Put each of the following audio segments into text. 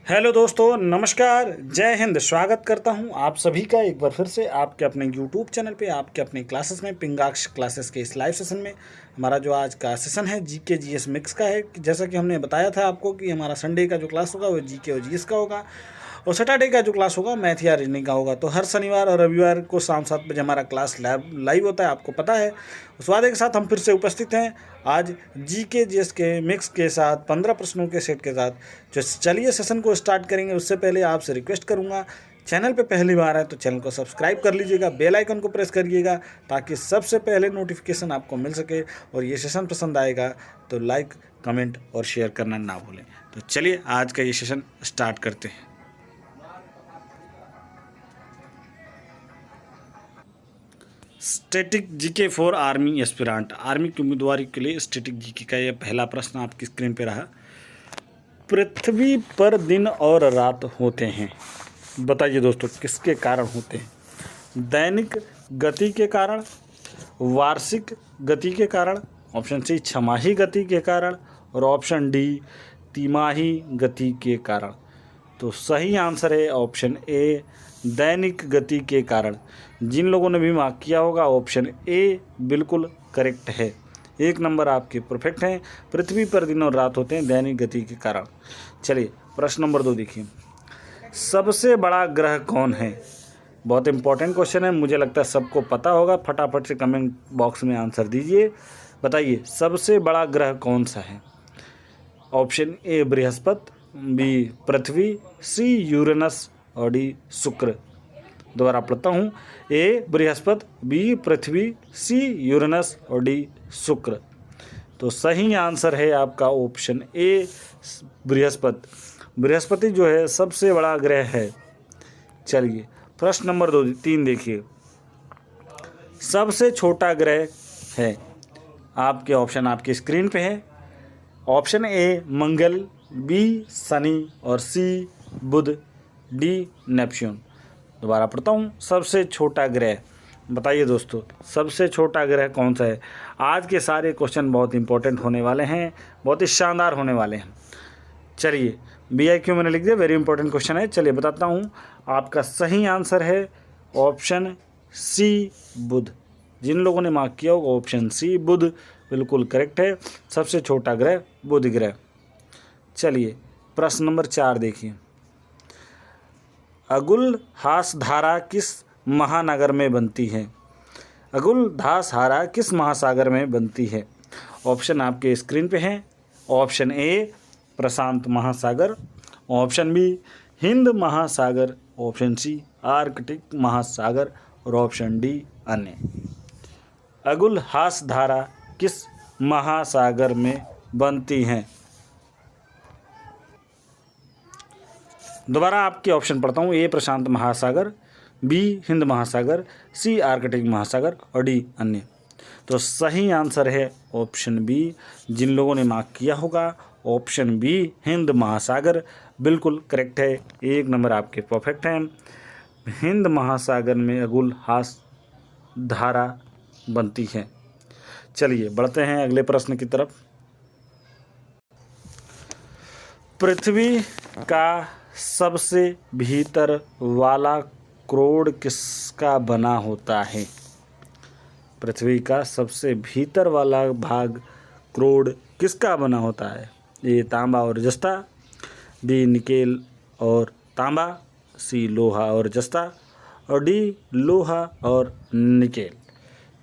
Hello दोस्तों, नमस्कार, जय हिंद। स्वागत करता हूं आप सभी का एक बार फिर से आपके अपने यूट्यूब चैनल पे, आपके अपने क्लासेस में, पिंगाक्ष क्लासेस के इस लाइव सेशन में। हमारा जो आज का सेशन है जीके जीएस मिक्स का है। जैसा कि हमने बताया था आपको कि हमारा संडे का जो क्लास होगा वो जीके और जीएस का होगा, और सैटरडे का जो क्लास होगा मैथ या रीजनिंग का होगा। तो हर शनिवार और रविवार को शाम 7 बजे हमारा क्लास लाइव होता है, आपको पता है। उस वादे के साथ हम फिर से उपस्थित हैं आज जीके जीएस के मिक्स के साथ 15 प्रश्नों के सेट के साथ। जो चलिए सेशन को स्टार्ट करेंगे उससे पहले आपसे रिक्वेस्ट करूंगा, चैनल पे पहली बार है तो चैनल को सब्सक्राइब कर लीजिएगा, बेल आइकन को प्रेस करिएगा ताकि सबसे पहले नोटिफिकेशन आपको मिल सके। और ये सेशन पसंद आएगा तो लाइक, कमेंट और शेयर करना ना भूलें। तो चलिए आज का ये सेशन स्टार्ट करते हैं। Static GK for army aspirant, army की उम्मीदवारी के लिए स्टैटिक जीके का यह पहला प्रश्न आपकी स्क्रीन पे रहा। पृथ्वी पर दिन और रात होते हैं, बताइए दोस्तों किसके कारण होते हैं? दैनिक गति के कारण, वार्षिक गति के कारण, ऑप्शन सी छमाही गति के कारण, और ऑप्शन डी तिमाही गति के कारण। तो सही आंसर है ऑप्शन ए, दैनिक गति के कारण। जिन लोगों ने भी मार्क किया होगा ऑप्शन ए बिल्कुल करेक्ट है। 1 नंबर आपके परफेक्ट हैं। पृथ्वी पर दिन और रात होते हैं दैनिक गति के कारण। चलिए प्रश्न नंबर 2 देखिए, सबसे बड़ा ग्रह कौन है? बहुत इंपॉर्टेंट क्वेश्चन है, मुझे लगता है सबको पता होगा। फटाफट से कमेंट बॉक्स में आंसर दीजिए, बताइए सबसे बड़ा ग्रह कौन सा है? ऑप्शन ए बृहस्पति, बी पृथ्वी, सी यूरेनस और डी शुक्र। दोबारा पढ़ता हूँ, ए बृहस्पति, बी पृथ्वी, सी यूरेनस और डी शुक्र। तो सही आंसर है आपका ऑप्शन ए बृहस्पति। बृहस्पति जो है सबसे बड़ा ग्रह है। चलिए प्रश्न नंबर 3 देखिए, सबसे छोटा ग्रह है। आपके ऑप्शन आपकी स्क्रीन पे है। ऑप्शन ए मंगल, बी शनि और सी बुध, डी नेपच्यून। दोबारा पढ़ता हूँ, सबसे छोटा ग्रह, बताइए दोस्तों सबसे छोटा ग्रह कौन सा है? आज के सारे क्वेश्चन बहुत इंपॉर्टेंट होने वाले हैं, बहुत ही शानदार होने वाले हैं। चलिए BIQ मैंने लिख दिया, वेरी इंपॉर्टेंट क्वेश्चन है। चलिए बताता हूँ, आपका सही आंसर है ऑप्शन सी बुध। जिन लोगों ने मार्क किया होगा ऑप्शन सी बुध बिल्कुल करेक्ट है। सबसे छोटा ग्रह बुध ग्रह। चलिए प्रश्न नंबर 4 देखिए, अगुल-हास धारा किस महानगर में बनती है? अगुल-धास धारा किस महासागर में बनती है? ऑप्शन आपके स्क्रीन पे हैं। ऑप्शन ए प्रशांत महासागर, ऑप्शन बी हिंद महासागर, ऑप्शन सी आर्कटिक महासागर और ऑप्शन डी अन्य। अगुल-हास धारा किस महासागर में बनती हैं? दोबारा आपके ऑप्शन पढ़ता हूँ, ए प्रशांत महासागर, बी हिंद महासागर, सी आर्कटिक महासागर और डी अन्य। तो सही आंसर है ऑप्शन बी। जिन लोगों ने मार्क किया होगा ऑप्शन बी हिंद महासागर बिल्कुल करेक्ट है। 1 नंबर आपके परफेक्ट हैं। हिंद महासागर में अगुल-हास धारा बनती है। चलिए बढ़ते हैं अगले प्रश्न की तरफ। पृथ्वी का सबसे भीतर वाला क्रोड किसका बना होता है? पृथ्वी का सबसे भीतर वाला भाग क्रोड किसका बना होता है? ए तांबा और जस्ता, बी निकेल और तांबा, सी लोहा और जस्ता और डी लोहा और निकेल।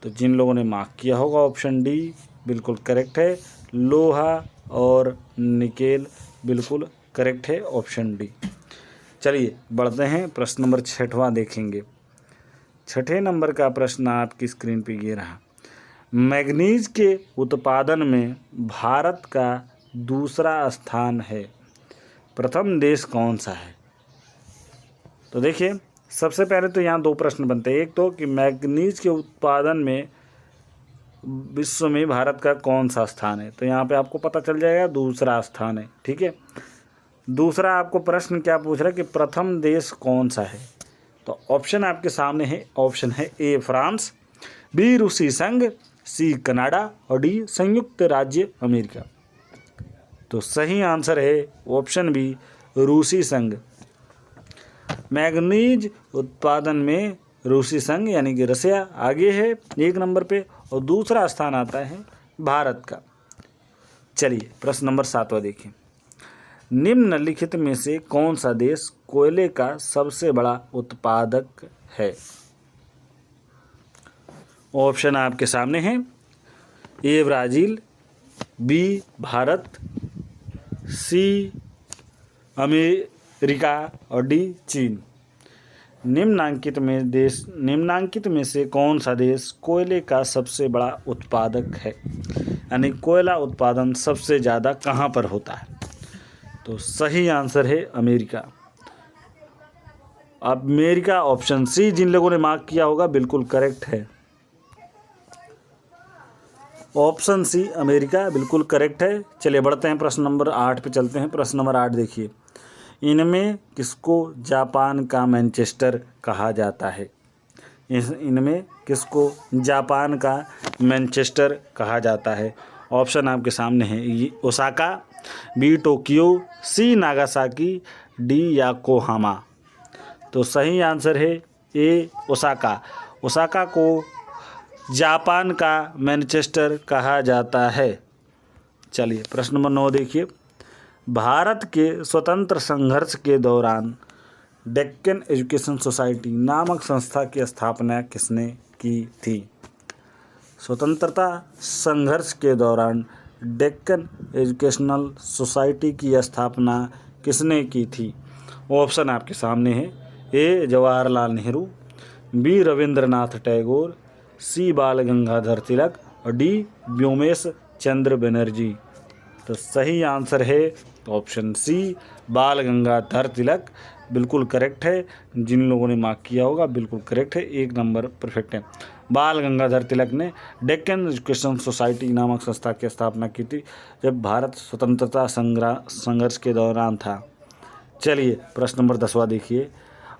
तो जिन लोगों ने मार्क किया होगा ऑप्शन डी बिल्कुल करेक्ट है। लोहा और निकेल बिल्कुल करेक्ट है ऑप्शन डी। चलिए बढ़ते हैं, प्रश्न नंबर 6वां देखेंगे। 6ठे नंबर का प्रश्न आपकी स्क्रीन पे ये रहा, मैग्नीज के उत्पादन में भारत का दूसरा स्थान है, प्रथम देश कौन सा है? तो देखिए सबसे पहले तो यहाँ 2 प्रश्न बनते हैं। एक तो कि मैग्नीज के उत्पादन में विश्व में भारत का कौन सा स्थान है, तो यहाँ पे आपको पता चल जाएगा दूसरा स्थान है, ठीक है। दूसरा आपको प्रश्न क्या पूछ रहा है कि प्रथम देश कौन सा है? तो ऑप्शन आपके सामने है। ऑप्शन है ए फ्रांस, बी रूसी संघ, सी कनाडा और डी संयुक्त राज्य अमेरिका। तो सही आंसर है ऑप्शन बी रूसी संघ। मैंगनीज उत्पादन में रूसी संघ यानी कि रसिया आगे है 1 नंबर पे, और दूसरा स्थान आता है भारत का। चलिए प्रश्न नंबर 7वां देखिए। निम्नलिखित में से कौन सा देश कोयले का सबसे बड़ा उत्पादक है? ऑप्शन आपके सामने हैं। A Brazil, B Bharat, C America और डी चीन। निम्नांकित में से कौन सा देश कोयले का सबसे बड़ा उत्पादक है, यानी कोयला उत्पादन सबसे ज़्यादा कहाँ पर होता है? तो सही आंसर है अमेरिका। अमेरिका ऑप्शन सी, जिन लोगों ने मार्क किया होगा बिल्कुल करेक्ट है। ऑप्शन सी अमेरिका बिल्कुल करेक्ट है। चलिए बढ़ते हैं प्रश्न नंबर 8 पे चलते हैं। प्रश्न नंबर 8 देखिए। इनमें किसको जापान का मैनचेस्टर कहा जाता है? इनमें किसको जापान का मैनचेस्टर कहा जाता है? ऑप्शन आपके सामने है। ये ओसाका, बी टोक्यो, सी नागासाकी, डी योकोहामा। तो सही आंसर है ए ओसाका। ओसाका को जापान का मैनचेस्टर कहा जाता है। चलिए प्रश्न नंबर 9 देखिए। भारत के स्वतंत्र संघर्ष के दौरान डेक्कन एजुकेशन सोसाइटी नामक संस्था की स्थापना किसने की थी? स्वतंत्रता संघर्ष के दौरान डेक्कन एजुकेशनल सोसाइटी की स्थापना किसने की थी? ऑप्शन आपके सामने है। ए जवाहरलाल नेहरू, बी रविंद्रनाथ टैगोर, सी बाल गंगाधर तिलक और डी व्योमेश चंद्र बनर्जी। तो सही आंसर है ऑप्शन सी बाल गंगाधर तिलक, बिल्कुल करेक्ट है। जिन लोगों ने मार्क किया होगा बिल्कुल करेक्ट है, 1 नंबर परफेक्ट है। बाल गंगाधर तिलक ने डेक्कन एजुकेशन सोसाइटी नामक संस्था की स्थापना की थी जब भारत स्वतंत्रता संघर्ष के दौरान था। चलिए प्रश्न नंबर 10वां देखिए।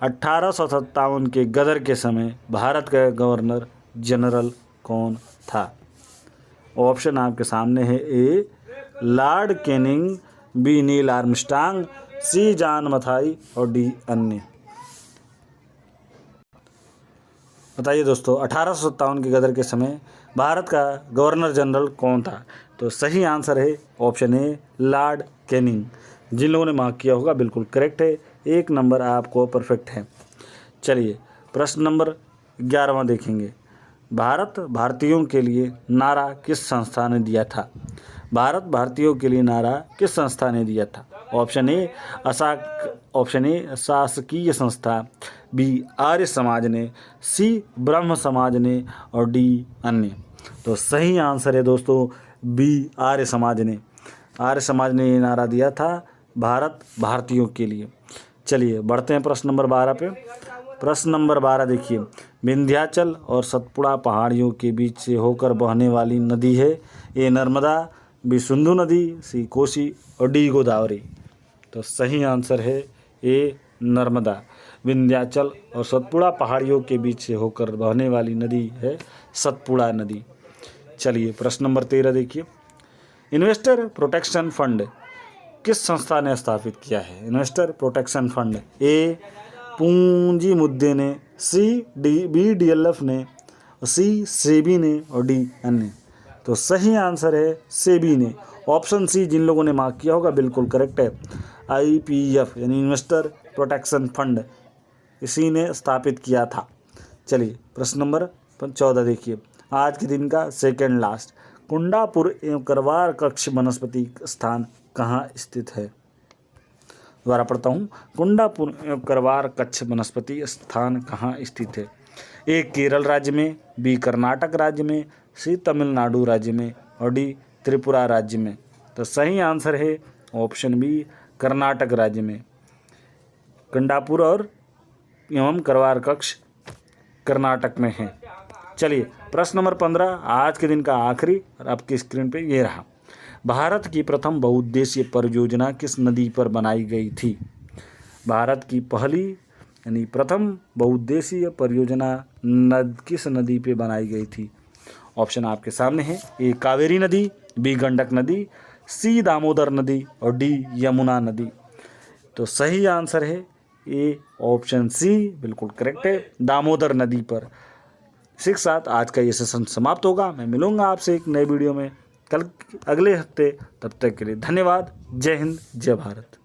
1857 के गदर के समय भारत का गवर्नर जनरल कौन था? ऑप्शन आपके सामने है। A Lord Canning, B Neil Armstrong, C John Mathai और डी अन्य। बताइए दोस्तों, 1857 के गदर के समय भारत का गवर्नर जनरल कौन था? तो सही आंसर है ऑप्शन ए लॉर्ड कैनिंग। जिन लोगों ने मार्क किया होगा बिल्कुल करेक्ट है, 1 नंबर आपको परफेक्ट है। चलिए प्रश्न नंबर 11वां देखेंगे। भारत भारतीयों के लिए नारा किस संस्था ने दिया था? भारत भारतीयों के लिए नारा किस संस्था ने दिया था? ऑप्शन ए शासकीय संस्था, बी आर्य समाज ने, सी ब्रह्म समाज ने और डी अन्य। तो सही आंसर है दोस्तों बी आर्य समाज ने। आर्य समाज ने ये नारा दिया था भारत भारतीयों के लिए। चलिए बढ़ते हैं प्रश्न नंबर 12 पे। प्रश्न नंबर 12 देखिए। विंध्याचल और सतपुड़ा पहाड़ियों के बीच से होकर बहने वाली नदी है? ए नर्मदा, बी सिंधु नदी, सी कोसी और डी गोदावरी। तो सही आंसर है ए नर्मदा। विंध्याचल और सतपुड़ा पहाड़ियों के बीच से होकर बहने वाली नदी है सतपुड़ा नदी। चलिए प्रश्न नंबर 13 देखिए। इन्वेस्टर प्रोटेक्शन फंड किस संस्था ने स्थापित किया है? Investor protection fund. ए पूंजी मुद्दे ने, बी डीएलएफ ने, सी सेबी ने और डी अन्य। तो सही आंसर है सेबी ने। ऑप्शन सी जिन लोगों ने मार्क किया होगा बिल्कुल करेक्ट है। IPF यानी इन्वेस्टर प्रोटेक्शन फंड इसी ने स्थापित किया था। चलिए प्रश्न नंबर 14 देखिए। आज के दिन का सेकेंड लास्ट। कुंडापुर एवं करवार कक्ष वनस्पति स्थान कहाँ स्थित है? दोबारा पढ़ता हूँ। कुंडापुर एवं करवार कच्छ वनस्पति स्थान कहाँ स्थित है? ए केरल राज्य में, बी कर्नाटक राज्य में, सी तमिलनाडु राज्य में और डी त्रिपुरा राज्य में। तो सही आंसर है ऑप्शन बी कर्नाटक राज्य में। कुंडापुर और एवं करवार कक्ष कर्नाटक में है। चलिए प्रश्न नंबर 15 आज के दिन का आखिरी और आपकी स्क्रीन पे ये रहा। भारत की प्रथम बहुउद्देशीय परियोजना किस नदी पर बनाई गई थी? भारत की पहली यानी प्रथम बहुउद्देशीय परियोजना किस नदी पे बनाई गई थी? ऑप्शन आपके सामने है। ए कावेरी नदी, बी गंडक नदी, सी दामोदर नदी और डी यमुना नदी। तो सही आंसर है ए ऑप्शन सी, बिल्कुल करेक्ट है, दामोदर नदी पर। 6-7 आज का ये सेशन समाप्त होगा। मैं मिलूंगा आपसे एक नए वीडियो में कल अगले हफ्ते। तब तक के लिए धन्यवाद। जय हिंद, जय भारत।